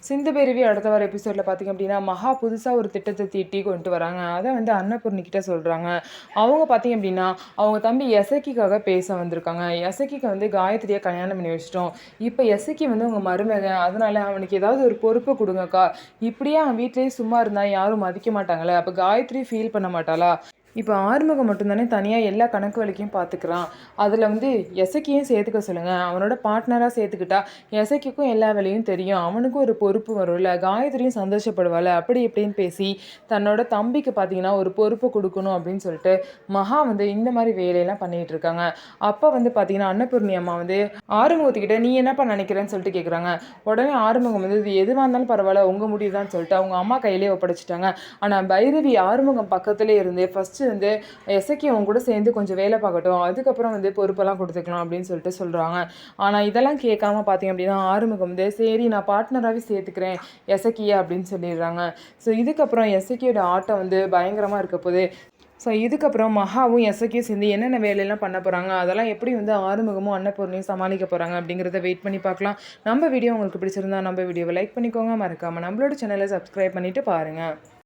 சிந்துபெருவி அடுத்த வர எபிசோடில் பார்த்திங்க அப்படின்னா மகா புதுசாக ஒரு திட்டத்தை தீட்டி கொண்டு வராங்க. அதை வந்து அன்னபூர்ணிக்கிட்ட சொல்கிறாங்க. அவங்க பார்த்திங்க அப்படின்னா அவங்க தம்பி எசக்கிக்காக பேச வந்திருக்காங்க. எசக்கிக்கு வந்து காயத்ரியை கல்யாணம் பண்ணி வச்சிட்டோம். இப்போ எசக்கி வந்து உங்கள் மருமகன், அதனால அவனுக்கு ஏதாவது ஒரு பொறுப்பு கொடுங்கக்கா. இப்படியே அவன் வீட்லேயே சும்மா இருந்தால் யாரும் மதிக்க மாட்டாங்களே, அப்போ காயத்ரி ஃபீல் பண்ண மாட்டாளா? இப்போ ஆறுமுகம் மட்டும்தானே தனியாக எல்லா கணக்கு வழக்கையும் பார்த்துக்கிறான். அதில் வந்து எசக்கியும் சேர்த்துக்க சொல்லுங்கள். அவனோட பார்ட்னராக சேர்த்துக்கிட்டா எசக்கிக்கும் எல்லா வேலையும் தெரியும், அவனுக்கும் ஒரு பொறுப்பு வரும்ல, காயத்ரியும் சந்தோஷப்படுவாள். அப்படி இப்படின்னு பேசி தன்னோட தம்பிக்கு பார்த்தீங்கன்னா ஒரு பொறுப்பு கொடுக்கணும் அப்படின்னு சொல்லிட்டு மகா வந்து இந்த மாதிரி வேலையெல்லாம் பண்ணிகிட்டு இருக்காங்க. அப்போ வந்து பார்த்தீங்கன்னா அன்னபூர்ணி அம்மா வந்து ஆறுமுகத்துக்கிட்ட நீ என்னப்பா நினைக்கிறேன்னு சொல்லிட்டு கேட்குறாங்க. உடனே ஆறுமுகம் வந்து இது எதுவாக இருந்தாலும் பரவாயில்ல, உங்கள் முடிவு தான் சொல்லிட்டு அவங்க அம்மா கையிலே ஒப்படைச்சிட்டாங்க. ஆனால் பைரவி ஆறுமுகம் பக்கத்துலேயே இருந்து ஃபஸ்ட்டு வந்து எசக்கி அவங்க கூட சேர்ந்து கொஞ்சம் வேலை பார்க்கட்டும், அதுக்கப்புறம் வந்து பொறுப்பெல்லாம் கொடுத்துக்கலாம் அப்படின்னு சொல்லிட்டு சொல்கிறாங்க. ஆனால் இதெல்லாம் கேட்காம பார்த்தீங்க அப்படின்னா ஆறுமுகம் வந்து சரி நான் பார்ட்னராகவே சேர்த்துக்கிறேன் எசக்கியா அப்படின்னு சொல்லிடுறாங்க. ஸோ இதுக்கப்புறம் எசக்கியோட ஆட்டம் வந்து பயங்கரமாக இருக்க போகுது. ஸோ இதுக்கப்புறம் மகாவும் எசக்கியும் சேர்ந்து என்னென்ன வேலையெல்லாம் பண்ண போகிறாங்க, அதெல்லாம் எப்படி வந்து ஆறுமுகமும் அன்னபூர்ணியும் சமாளிக்க போகிறாங்க அப்படிங்கிறத வெயிட் பண்ணி பார்க்கலாம். நம்ம வீடியோ உங்களுக்கு பிடிச்சிருந்தா நம்ம வீடியோவை லைக் பண்ணிக்கோங்க, மறக்காமல் நம்மளோட சேனலை சப்ஸ்கிரைப் பண்ணிவிட்டு பாருங்கள்.